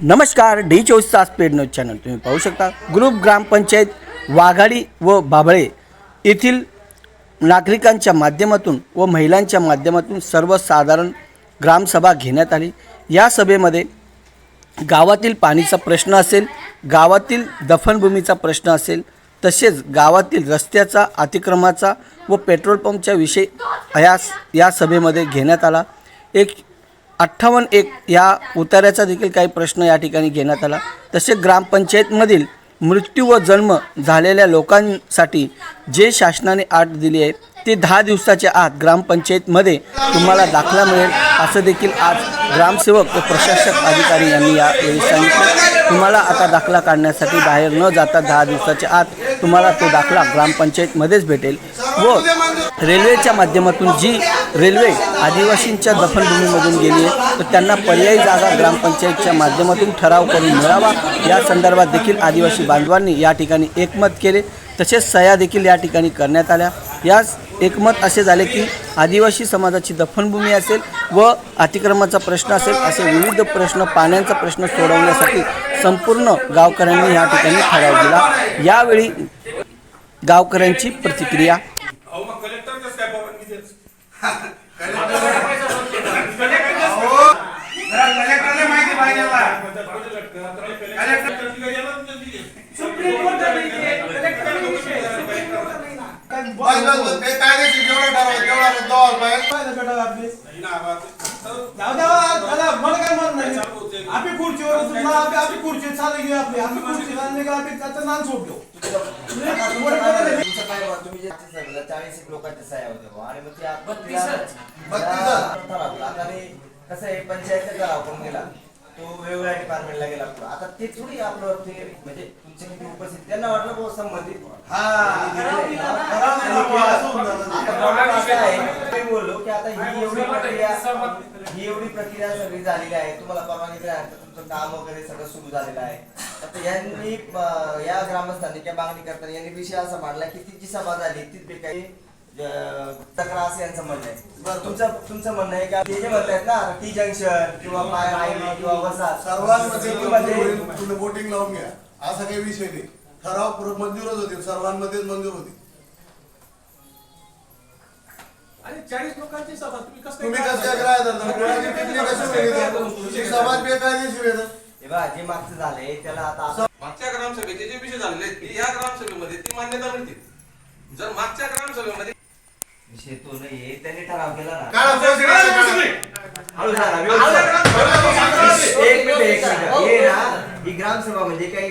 नमस्कार डी24 तास paid news channel तुम्ही पाहू शकता। ग्रुप ग्रामपंचायत वाघाडी व बाबळे येथील नागरिकांच्या माध्यमातून व महिलांच्या माध्यमातून सर्वसाधारण ग्रामसभा घेण्यात आली। या सभेमध्ये गावातील पाणीचा प्रश्न असेल, गावातील दफनभूमीचा प्रश्न असेल, तसेच गावातील रस्त्याचा, अतिक्रमणाचा व पेट्रोल पंपच्या विषय या सभेमध्ये घेण्यात आला। 58 या उतार्याचा देखील काही प्रश्न या ठिकाणी घेण्यात आला। तसेच ग्रामपंचायतमधील मृत्यू व जन्म झालेल्या लोकांसाठी जे शासनाने अट दिली आहे ते 10 दिवसाच्या आत ग्रामपंचायतमध्ये तुम्हाला दाखला मिळेल असं देखील आज ग्रामसेवक व प्रशासक अधिकारी यांनी यावेळी सांगितलं। तुम्हाला आता दाखला काढण्यासाठी बाहेर न जाता 10 दिवसाच्या आत तुम्हाला तो दाखला ग्रामपंचायतमध्येच भेटेल व रेल्वेच्या माध्यमातून जी रेल्वे आदिवासींच्या दफनभूमीमधून गेली आहे तर त्यांना पर्यायी जागा ग्रामपंचायतच्या माध्यमातून ठराव करून मिळावा या संदर्भात देखील आदिवासी बांधवांनी या ठिकाणी एकमत केले। तसेच सह्या देखील या ठिकाणी करण्यात आल्या। यास एकमत असे झाले की आदिवासी समाजाची दफनभूमी असेल व अतिक्रमणाचा प्रश्न असेल असे विविध प्रश्न, पाण्याचा प्रश्न सोडवण्यासाठी संपूर्ण गावकऱ्यांनी या ठिकाणी ठराव दिला। यावेळी गावकऱ्यांची प्रतिक्रिया कसं आहे पंचायत ठराव करून गेला तो वेगवेगळ्या डिपार्टमेंटला गेला। आता ते थोडी आपलं म्हणजे तुमच्या किती उपस्थित त्यांना वाटलं बहुत संबंधित बोललो की आता ही एवढी प्रक्रिया सगळी झालेली आहे, तुम्हाला परवानगी दिल्यानंतर तुमचं काम वगैरे सगळं सुरू झालेलं आहे। आता यांनी या ग्रामस्थांनी काय मागणी करताना यांनी विषय असा मांडला की ती जी सभा झाली तीच काही तक्रार असं यांचं म्हणणं आहे। तुमचं म्हणणं आहे का ते जे म्हणतायत ना टी जंक्शन किंवा किंवा वसा सर्वांमध्ये वोटिंग लावून घ्या असा काही विषय नाही। ठराव मंजूरच होतील, सर्वांमध्येच मंजूर होतील। आणि 40 लोकांची सभा तुम्ही कसं काय समाज बेकायदेशीर येतं हे बघा जे मागचं झालंय त्याला आता मागच्या ग्रामसभेचे जे विषय झालेले आहेत या ग्रामसभेमध्ये ती मान्यता मिळते। जर मागच्या ग्रामसभेमध्ये विषय तो नाहीये, त्यांनी ठराव केला ना एक मिनिट हे ना ही ग्रामसभा म्हणजे काही